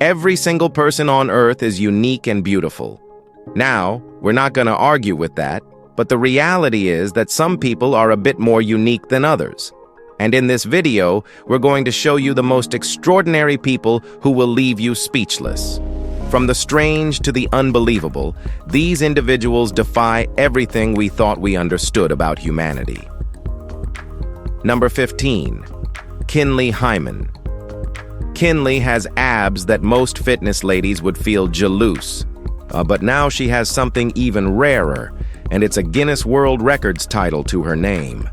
Every single person on Earth is unique and beautiful. Now, we're not going to argue with that, but the reality is that some people are a bit more unique than others. And in this video, we're going to show you the most extraordinary people who will leave you speechless. From the strange to the unbelievable, these individuals defy everything we thought we understood about humanity. Number 15. Kinley Hyman. Kinley has abs that most fitness ladies would feel jalouse. But now she has something even rarer, and it's a Guinness World Records title to her name.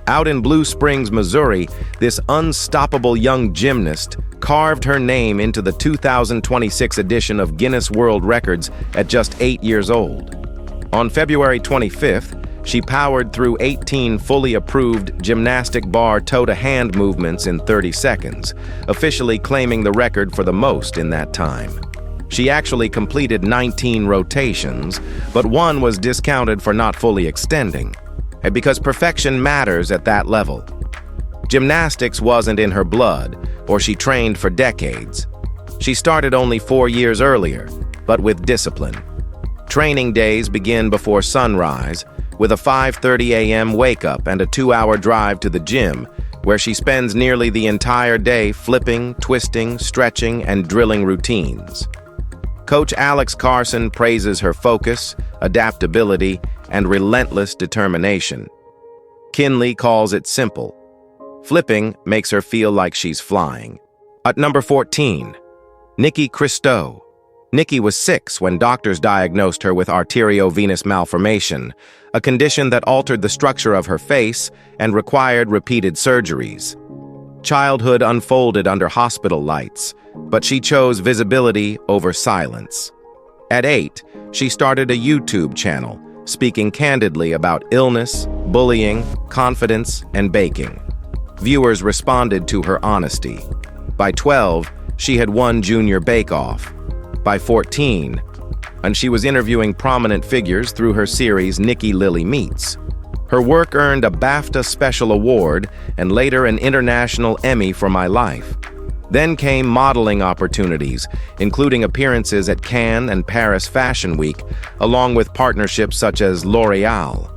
Out in Blue Springs, Missouri, this unstoppable young gymnast carved her name into the 2026 edition of Guinness World Records at just 8 years old. On February 25th, she powered through 18 fully approved gymnastic bar toe-to-hand movements in 30 seconds, officially claiming the record for the most in that time. She actually completed 19 rotations, but one was discounted for not fully extending, because perfection matters at that level. Gymnastics wasn't in her blood, or she trained for decades. She started only 4 years earlier, but with discipline. Training days begin before sunrise, with a 5:30 a.m. wake-up and a 2-hour drive to the gym, where she spends nearly the entire day flipping, twisting, stretching, and drilling routines. Coach Alex Carson praises her focus, adaptability, and relentless determination. Kinley calls it simple. Flipping makes her feel like she's flying. At number 14, Nikki Christou. Nikki was 6 when doctors diagnosed her with arteriovenous malformation, a condition that altered the structure of her face and required repeated surgeries. Childhood unfolded under hospital lights, but she chose visibility over silence. At 8, she started a YouTube channel, speaking candidly about illness, bullying, confidence, and baking. Viewers responded to her honesty. By 12, she had won Junior Bake Off. By 14, and she was interviewing prominent figures through her series Nikki Lily Meets. Her work earned a BAFTA Special Award and later an International Emmy for My Life. Then came modeling opportunities, including appearances at Cannes and Paris Fashion Week, along with partnerships such as L'Oreal.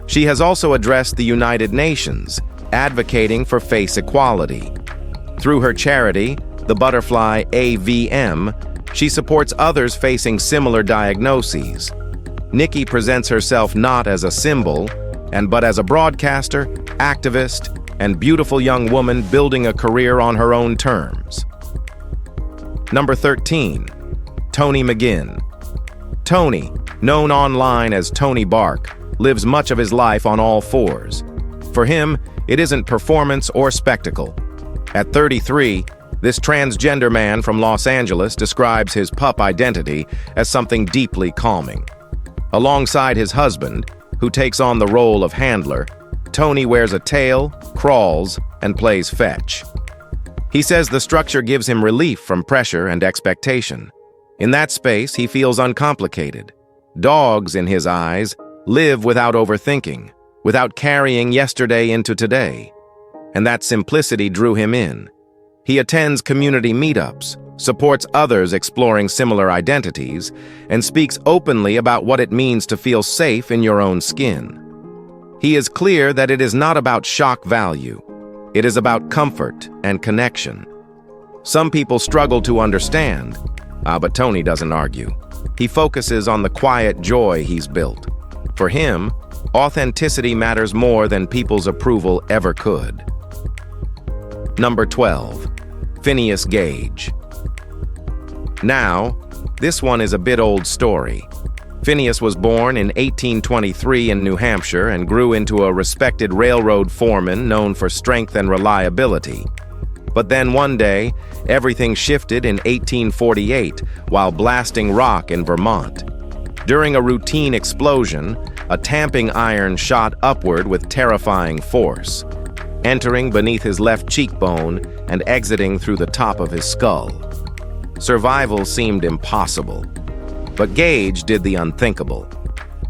She has also addressed the United Nations, advocating for face equality. Through her charity, the Butterfly AVM, she supports others facing similar diagnoses. Nikki presents herself not as a symbol, but as a broadcaster, activist, and beautiful young woman building a career on her own terms. Number 13. Tony McGinn. Tony, known online as Tony Bark, lives much of his life on all fours. For him, it isn't performance or spectacle. At 33, this transgender man from Los Angeles describes his pup identity as something deeply calming. Alongside his husband, who takes on the role of handler, Tony wears a tail, crawls, and plays fetch. He says the structure gives him relief from pressure and expectation. In that space, he feels uncomplicated. Dogs, in his eyes, live without overthinking, without carrying yesterday into today. And that simplicity drew him in. He attends community meetups, supports others exploring similar identities, and speaks openly about what it means to feel safe in your own skin. He is clear that it is not about shock value. It is about comfort and connection. Some people struggle to understand, but Tony doesn't argue. He focuses on the quiet joy he's built. For him, authenticity matters more than people's approval ever could. Number 12. Phineas Gage. Now, this one is a bit old story. Phineas was born in 1823 in New Hampshire and grew into a respected railroad foreman known for strength and reliability. But then one day, everything shifted in 1848 while blasting rock in Vermont. During a routine explosion, a tamping iron shot upward with terrifying force, entering beneath his left cheekbone and exiting through the top of his skull. Survival seemed impossible. But Gage did the unthinkable.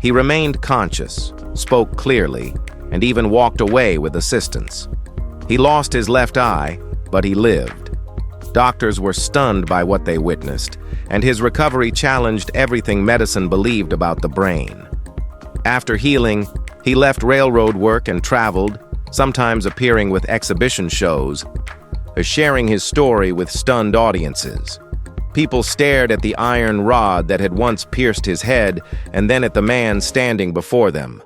He remained conscious, spoke clearly, and even walked away with assistance. He lost his left eye, but he lived. Doctors were stunned by what they witnessed, and his recovery challenged everything medicine believed about the brain. After healing, he left railroad work and traveled, sometimes appearing with exhibition shows, sharing his story with stunned audiences. People stared at the iron rod that had once pierced his head and then at the man standing before them.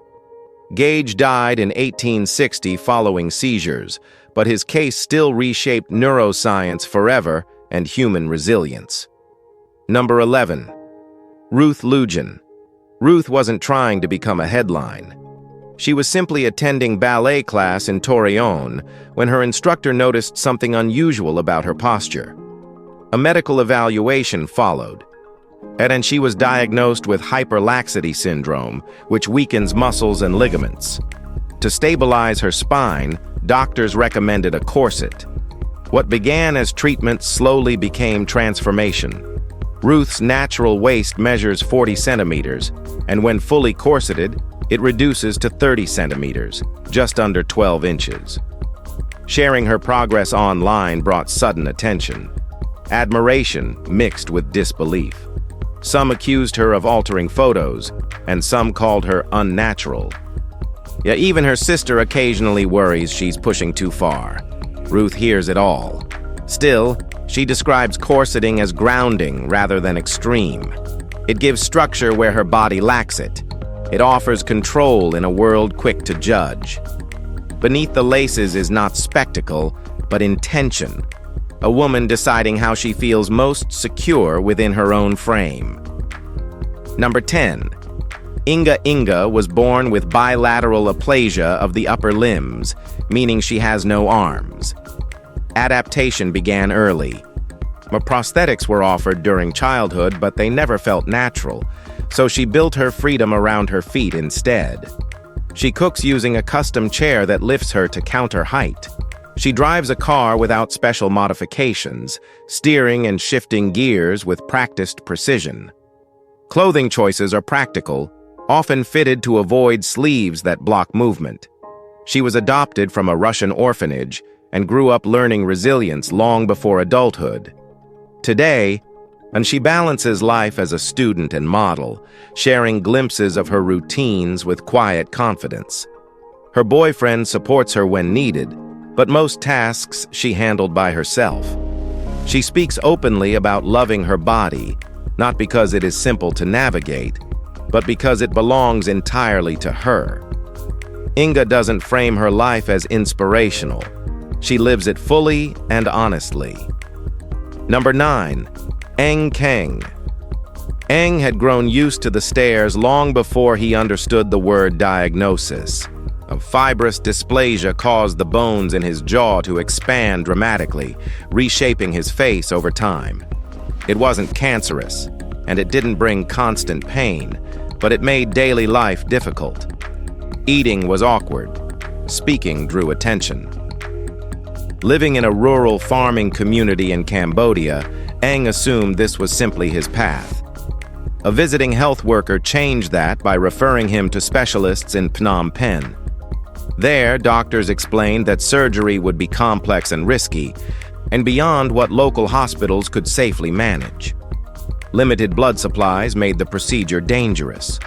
Gage died in 1860 following seizures, but his case still reshaped neuroscience forever and human resilience. Number 11. Ruth Lugin. Ruth wasn't trying to become a headline. She was simply attending ballet class in Torreon when her instructor noticed something unusual about her posture. A medical evaluation followed, and she was diagnosed with hyperlaxity syndrome, which weakens muscles and ligaments. To stabilize her spine, doctors recommended a corset. What began as treatment slowly became transformation. Ruth's natural waist measures 40 centimeters, and when fully corseted, it reduces to 30 centimeters, just under 12 inches. Sharing her progress online brought sudden attention. Admiration mixed with disbelief. Some accused her of altering photos, and some called her unnatural. Yet even her sister occasionally worries she's pushing too far. Ruth hears it all. Still, she describes corseting as grounding rather than extreme. It gives structure where her body lacks it. It offers control in a world quick to judge. Beneath the laces is not spectacle, but intention. A woman deciding how she feels most secure within her own frame. Number 10. Inga was born with bilateral aplasia of the upper limbs, meaning she has no arms. Adaptation began early. Prosthetics were offered during childhood, but they never felt natural, so she built her freedom around her feet instead. She cooks using a custom chair that lifts her to counter height. She drives a car without special modifications, steering and shifting gears with practiced precision. Clothing choices are practical, often fitted to avoid sleeves that block movement. She was adopted from a Russian orphanage and grew up learning resilience long before adulthood. Today, she balances life as a student and model, sharing glimpses of her routines with quiet confidence. Her boyfriend supports her when needed, but most tasks she handled by herself. She speaks openly about loving her body, not because it is simple to navigate, but because it belongs entirely to her. Inga doesn't frame her life as inspirational. She lives it fully and honestly. Number 9. Eng Keng. Eng had grown used to the stares long before he understood the word diagnosis. A fibrous dysplasia caused the bones in his jaw to expand dramatically, reshaping his face over time. It wasn't cancerous, and it didn't bring constant pain, but it made daily life difficult. Eating was awkward. Speaking drew attention. Living in a rural farming community in Cambodia, Eng assumed this was simply his path. A visiting health worker changed that by referring him to specialists in Phnom Penh. There, doctors explained that surgery would be complex and risky, and beyond what local hospitals could safely manage. Limited blood supplies made the procedure dangerous.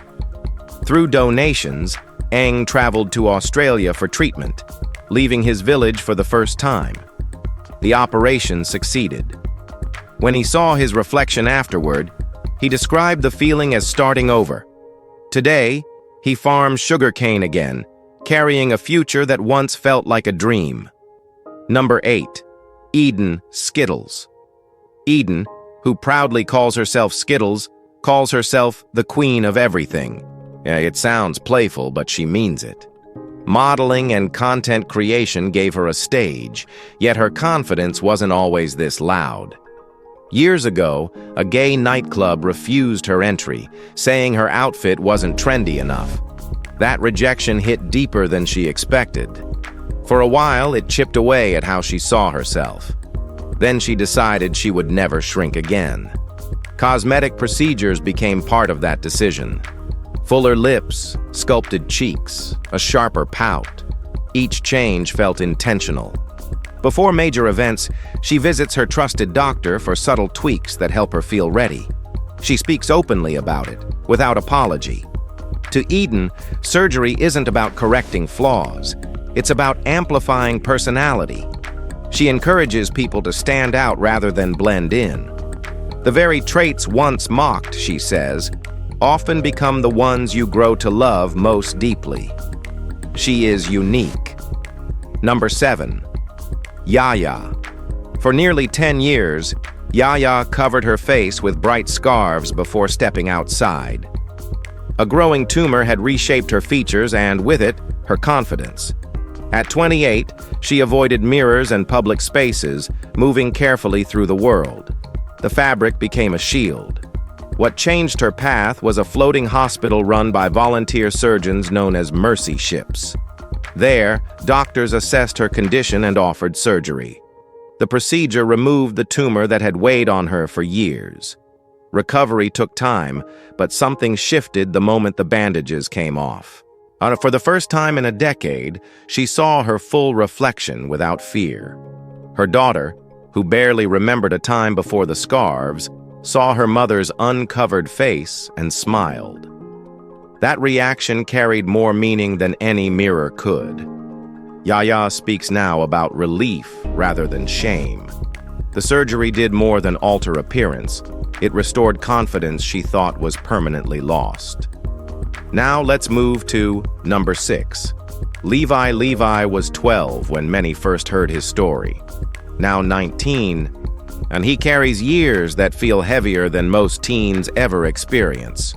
Through donations, Eng traveled to Australia for treatment, leaving his village for the first time. The operation succeeded. When he saw his reflection afterward, he described the feeling as starting over. Today, he farms sugarcane again, carrying a future that once felt like a dream. Number 8. Eden Skittles. Eden, who proudly calls herself Skittles, calls herself the queen of everything. It sounds playful, but she means it. Modeling and content creation gave her a stage, yet her confidence wasn't always this loud. Years ago, a gay nightclub refused her entry, saying her outfit wasn't trendy enough. That rejection hit deeper than she expected. For a while, it chipped away at how she saw herself. Then she decided she would never shrink again. Cosmetic procedures became part of that decision. Fuller lips, sculpted cheeks, a sharper pout. Each change felt intentional. Before major events, she visits her trusted doctor for subtle tweaks that help her feel ready. She speaks openly about it, without apology. To Eden, surgery isn't about correcting flaws. It's about amplifying personality. She encourages people to stand out rather than blend in. The very traits once mocked, she says, often become the ones you grow to love most deeply. She is unique. Number 7. Yaya. For nearly 10 years, Yaya covered her face with bright scarves before stepping outside. A growing tumor had reshaped her features and, with it, her confidence. At 28, she avoided mirrors and public spaces, moving carefully through the world. The fabric became a shield. What changed her path was a floating hospital run by volunteer surgeons known as mercy ships. There, doctors assessed her condition and offered surgery. The procedure removed the tumor that had weighed on her for years. Recovery took time, but something shifted the moment the bandages came off. For the first time in a decade, she saw her full reflection without fear. Her daughter, who barely remembered a time before the scarves, saw her mother's uncovered face and smiled. That reaction carried more meaning than any mirror could. Yaya speaks now about relief rather than shame. The surgery did more than alter appearance. It restored confidence she thought was permanently lost. Now let's move to number 6. Levi was 12 when many first heard his story. Now 19, and he carries years that feel heavier than most teens ever experience.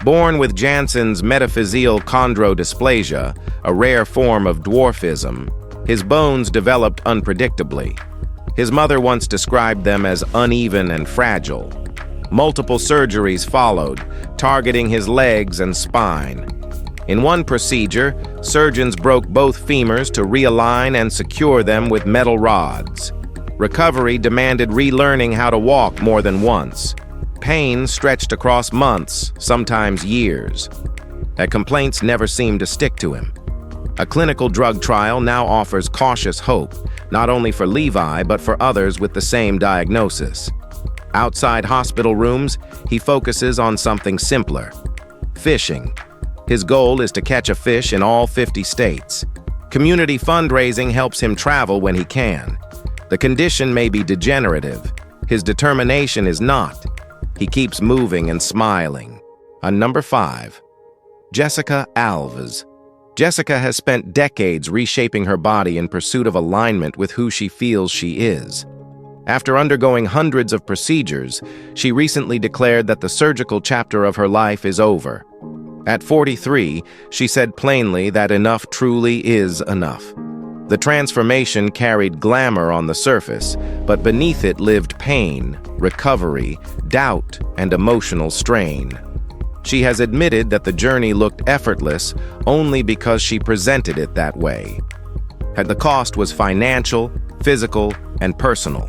Born with Janssen's metaphyseal chondrodysplasia, a rare form of dwarfism, his bones developed unpredictably. His mother once described them as uneven and fragile. Multiple surgeries followed, targeting his legs and spine. In one procedure, surgeons broke both femurs to realign and secure them with metal rods. Recovery demanded relearning how to walk more than once. Pain stretched across months, sometimes years. Complaints never seemed to stick to him. A clinical drug trial now offers cautious hope, not only for Levi but for others with the same diagnosis. Outside hospital rooms, he focuses on something simpler: fishing. His goal is to catch a fish in all 50 states. Community fundraising helps him travel when he can. The condition may be degenerative. His determination is not. He keeps moving and smiling. On number 5, Jessica Alves. Jessica has spent decades reshaping her body in pursuit of alignment with who she feels she is. After undergoing hundreds of procedures, she recently declared that the surgical chapter of her life is over. At 43, she said plainly that enough truly is enough. The transformation carried glamour on the surface, but beneath it lived pain, recovery, doubt, and emotional strain. She has admitted that the journey looked effortless only because she presented it that way. The cost was financial, physical, and personal.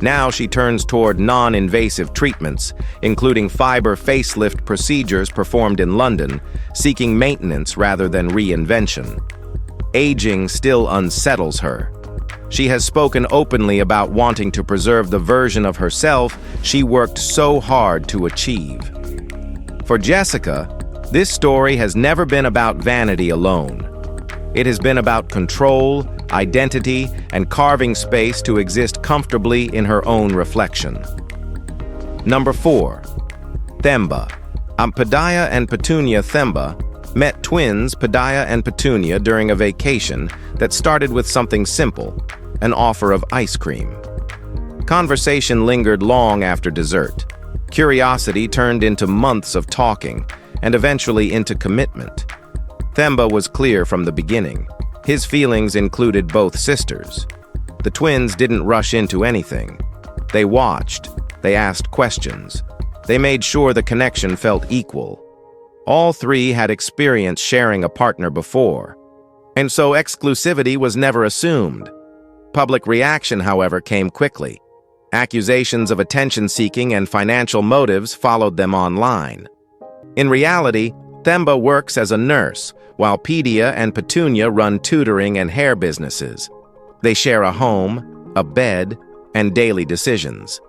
Now she turns toward non-invasive treatments, including fiber facelift procedures performed in London, seeking maintenance rather than reinvention. Aging still unsettles her. She has spoken openly about wanting to preserve the version of herself she worked so hard to achieve. For Jessica, this story has never been about vanity alone. It has been about control, identity, and carving space to exist comfortably in her own reflection. Number 4. Themba. Pedaya and Petunia Themba met twins Pedaya and Petunia during a vacation that started with something simple, an offer of ice cream. Conversation lingered long after dessert. Curiosity turned into months of talking, and eventually into commitment. Themba was clear from the beginning. His feelings included both sisters. The twins didn't rush into anything. They watched. They asked questions. They made sure the connection felt equal. All three had experience sharing a partner before, and so exclusivity was never assumed. Public reaction, however, came quickly. Accusations of attention-seeking and financial motives followed them online. In reality, Themba works as a nurse, while Pedia and Petunia run tutoring and hair businesses. They share a home, a bed, and daily decisions.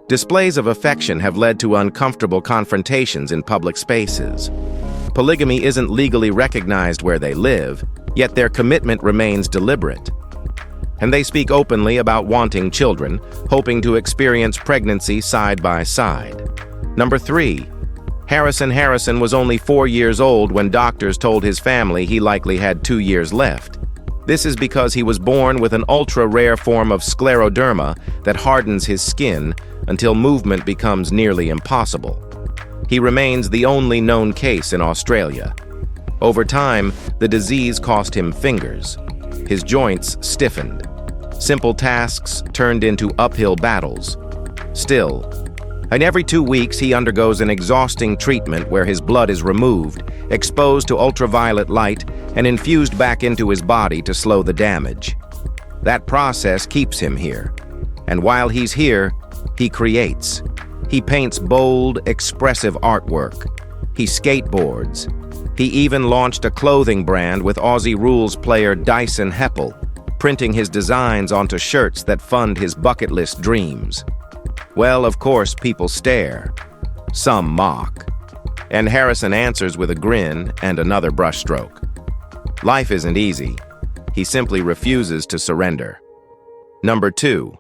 Displays of affection have led to uncomfortable confrontations in public spaces. Polygamy isn't legally recognized where they live, yet their commitment remains deliberate. And they speak openly about wanting children, hoping to experience pregnancy side by side. Number 3. Harrison was only 4 years old when doctors told his family he likely had 2 years left. This is because he was born with an ultra-rare form of scleroderma that hardens his skin until movement becomes nearly impossible. He remains the only known case in Australia. Over time, the disease cost him fingers. His joints stiffened. Simple tasks turned into uphill battles. Still, and every 2 weeks he undergoes an exhausting treatment where his blood is removed, exposed to ultraviolet light, and infused back into his body to slow the damage. That process keeps him here. And while he's here, he creates. He paints bold, expressive artwork. He skateboards. He even launched a clothing brand with Aussie Rules player Dyson Heppel, printing his designs onto shirts that fund his bucket list dreams. Well, of course, people stare. Some mock. And Harrison answers with a grin and another brushstroke. Life isn't easy. He simply refuses to surrender. Number 2.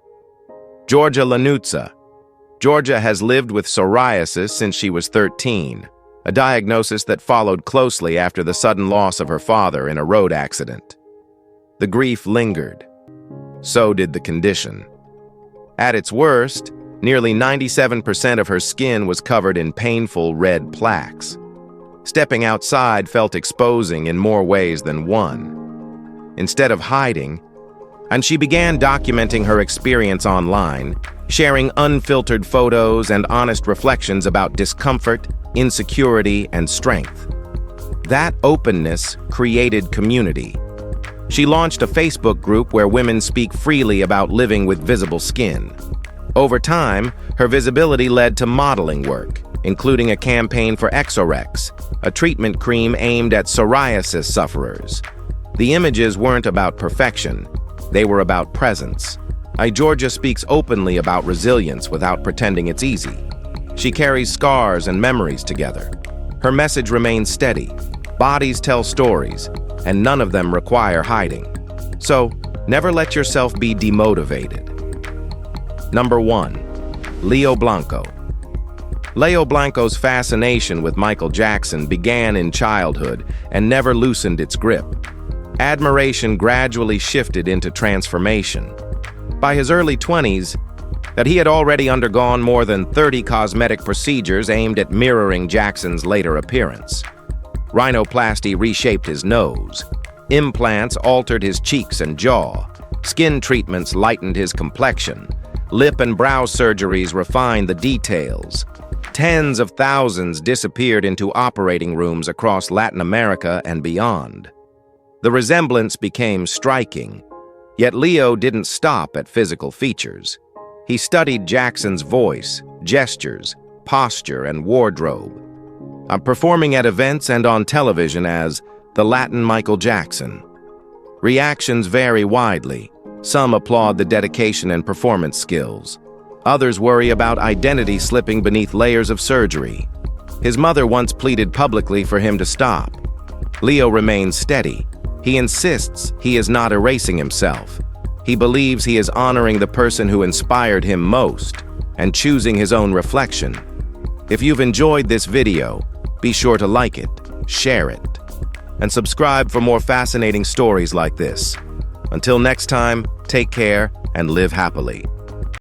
Georgia Lanutza. Georgia has lived with psoriasis since she was 13, a diagnosis that followed closely after the sudden loss of her father in a road accident. The grief lingered. So did the condition. At its worst, nearly 97% of her skin was covered in painful red plaques. Stepping outside felt exposing in more ways than one. Instead of hiding, and she began documenting her experience online, sharing unfiltered photos and honest reflections about discomfort, insecurity, and strength. That openness created community. She launched a Facebook group where women speak freely about living with visible skin. Over time, her visibility led to modeling work, including a campaign for Exorex, a treatment cream aimed at psoriasis sufferers. The images weren't about perfection, they were about presence. Georgia speaks openly about resilience without pretending it's easy. She carries scars and memories together. Her message remains steady. Bodies tell stories, and none of them require hiding. So, never let yourself be demotivated. Number 1. Leo Blanco. Leo Blanco's fascination with Michael Jackson began in childhood and never loosened its grip. Admiration gradually shifted into transformation. By his early 20s, that he had already undergone more than 30 cosmetic procedures aimed at mirroring Jackson's later appearance. Rhinoplasty reshaped his nose. Implants altered his cheeks and jaw. Skin treatments lightened his complexion. Lip and brow surgeries refined the details. Tens of thousands disappeared into operating rooms across Latin America and beyond. The resemblance became striking, yet Leo didn't stop at physical features. He studied Jackson's voice, gestures, posture, and wardrobe, performing at events and on television as the Latin Michael Jackson. Reactions vary widely. Some applaud the dedication and performance skills. Others worry about identity slipping beneath layers of surgery. His mother once pleaded publicly for him to stop. Leo remains steady. He insists he is not erasing himself. He believes he is honoring the person who inspired him most and choosing his own reflection. If you've enjoyed this video, be sure to like it, share it, and subscribe for more fascinating stories like this. Until next time, take care and live happily.